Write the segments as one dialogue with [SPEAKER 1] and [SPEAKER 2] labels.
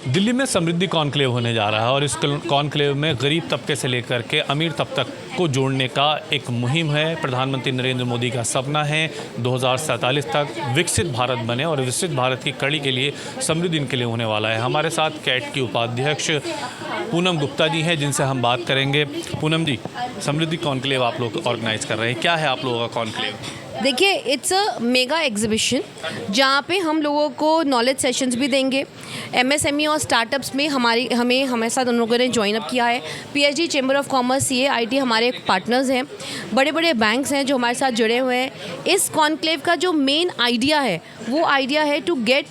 [SPEAKER 1] दिल्ली में समृद्धि कॉन्क्लेव होने जा रहा है और इस कॉन्क्लेव में गरीब तबके से लेकर के अमीर तबके को जोड़ने का एक मुहिम है। प्रधानमंत्री नरेंद्र मोदी का सपना है 2047 तक विकसित भारत बने और विकसित भारत की कड़ी के लिए समृद्धि इनके लिए होने वाला है। हमारे साथ कैट की उपाध्यक्ष पूनम गुप्ता जी हैं, जिनसे हम बात करेंगे। पूनम जी, समृद्धि कॉन्क्लेव आप लोग ऑर्गेनाइज कर रहे हैं, क्या है आप लोगों का कॉन्क्लेव?
[SPEAKER 2] देखिए, इट्स अ मेगा एग्जीबिशन जहाँ पे हम लोगों को नॉलेज सेशंस भी देंगे। एमएसएमई और स्टार्टअप्स में हमें साथ उन लोगों ने ज्वाइन अप किया है। PhD chamber of commerce, CAIT हमारे पार्टनर्स हैं। बड़े बड़े बैंक्स हैं जो हमारे साथ जुड़े हुए हैं। इस कॉन्क्लेव का जो मेन आइडिया है वो आइडिया है to get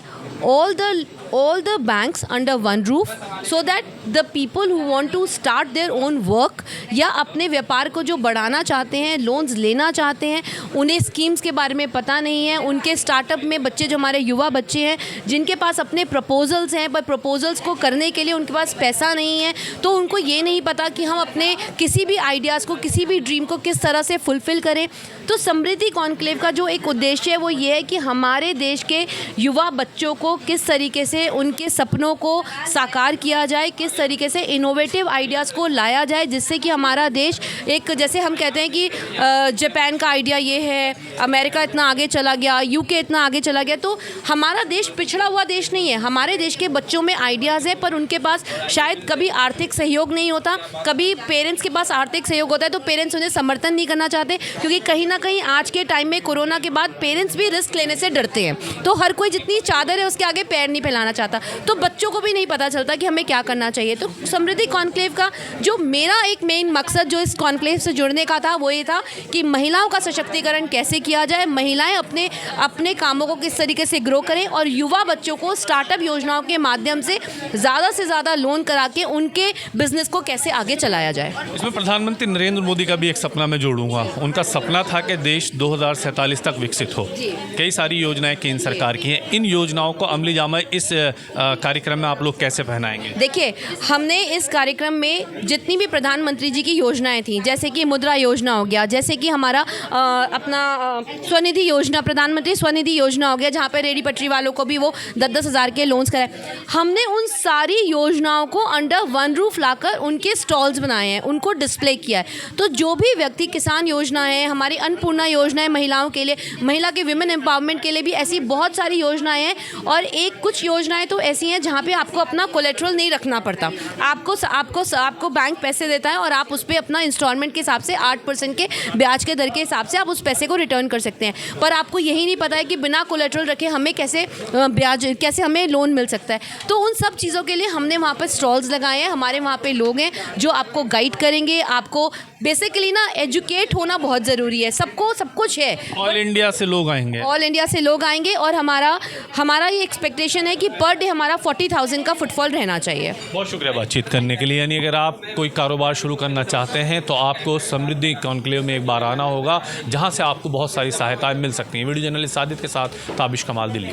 [SPEAKER 2] all the banks under one roof so that the people who want to start their own work या अपने व्यापार को जो बढ़ाना चाहते हैं, लोन्स लेना चाहते हैं, उन्हें स्कीम्स के बारे में पता नहीं है। उनके स्टार्टअप में बच्चे, जो हमारे युवा बच्चे हैं जिनके पास अपने प्रपोजल्स हैं पर प्रपोजल्स को करने के लिए उनके पास पैसा नहीं है, तो उनको ये नहीं पता कि हम अपने किसी भी आइडियाज़ को, किसी भी ड्रीम को किस तरह से फुलफ़िल करें। तो समृद्धि कॉन्क्लेव का जो एक उद्देश्य है वो ये है कि हमारे देश के युवा बच्चों को किस तरीके से उनके सपनों को साकार किया जाए, किस तरीके से इनोवेटिव आइडियाज़ को लाया जाए, जिससे कि हमारा देश एक, जैसे हम कहते हैं कि जापान का आइडिया ये है, अमेरिका इतना आगे चला गया, UK इतना आगे चला गया, तो हमारा देश पिछड़ा हुआ देश नहीं है। हमारे देश के बच्चों में आइडियाज़ है पर उनके पास शायद कभी आर्थिक सहयोग नहीं होता, कभी पेरेंट्स के पास आर्थिक सहयोग होता है तो पेरेंट्स उन्हें समर्थन नहीं करना चाहते, क्योंकि कहीं ना कहीं आज के टाइम में कोरोना के बाद पेरेंट्स भी रिस्क लेने से डरते हैं। तो हर कोई जितनी चादर है उसके आगे पैर नहीं फैलाना चाहता, तो बच्चों को भी नहीं पता चलता कि हमें क्या करना चाहिए। तो समृद्धि कॉन्क्लेव का जो मेरा एक मेन मकसद जो इस कॉन्क्लेव से जुड़ने का था वो ये था कि महिलाओं का सशक्तिकरण कैसे किया जाए, महिलाएं अपने कामों को किस तरीके से ग्रो करें और युवा बच्चों को स्टार्टअप योजनाओं के माध्यम से ज़्यादा लोन करा के उनके बिजनेस को कैसे आगे चलाया जाए।
[SPEAKER 1] इसमें प्रधानमंत्री नरेंद्र मोदी का भी एक सपना मैं जोड़ूंगा। उनका सपना था कि देश 2047 तक विकसित हो। कई सारी योजनाएं केंद्र सरकार की हैं, इन योजनाओं को अमली जामा इस कार्यक्रम में आप लोग कैसे पहनाएंगे? देखिए,
[SPEAKER 2] हमने इस कार्यक्रम में जितनी भी प्रधानमंत्री जी की योजनाएं थी, जैसे कि मुद्रा योजना हो गया, जैसे कि हमारा अपना स्वनिधि योजना, प्रधानमंत्री स्वनिधि योजना हो गया, जहाँ पे रेडी पटरी वालों को भी वो 10-10 हज़ार के लोन्स कराए, हमने उन सारी योजनाओं को अंडर वन रूफ लाकर उनके स्टॉल्स बनाए हैं, उनको डिस्प्ले किया है। तो जो भी व्यक्ति, किसान योजना है, हमारी अन्नपूर्णा योजना है महिलाओं के लिए, महिला के विमेन एम्पावरमेंट के लिए भी ऐसी बहुत सारी योजनाएं हैं। और कुछ योजनाएं तो ऐसी हैं जहाँ पे आपको अपना कोलेट्रल नहीं रखना पड़ता, आपको बैंक पैसे देता है और आप उस पर अपना इंस्टॉलमेंट के हिसाब से 8% के ब्याज के दर के हिसाब से आप उस पैसे को रिटर्न कर सकते हैं। पर आपको यही नहीं पता है कि बिना कोलेट्रल रखे हमें कैसे हमें लोन मिल सकता है। तो उन सब चीज़ों के लिए हमने वहाँ पर स्टॉल्स लगाए हैं। हमारे वहाँ पे लोग हैं जो आपको गाइड करेंगे। आपको बेसिकली ना एजुकेट होना बहुत ज़रूरी है। सबको सब कुछ है।
[SPEAKER 1] ऑल इंडिया से लोग आएंगे
[SPEAKER 2] और हमारा ये एक्सपेक्टेशन है कि पर डे हमारा 40,000 का फुटफॉल रहना चाहिए।
[SPEAKER 1] बहुत शुक्रिया बातचीत करने के लिए। यानी अगर आप कोई कारोबार शुरू करना चाहते हैं तो आपको समृद्धि कॉन्क्लेव में एक बार आना होगा, जहां से आपको बहुत सारी सहायताएं मिल सकती हैं। वीडियो जर्नलिस्ट सादित के साथ ताबिश कमाल, दिल्ली।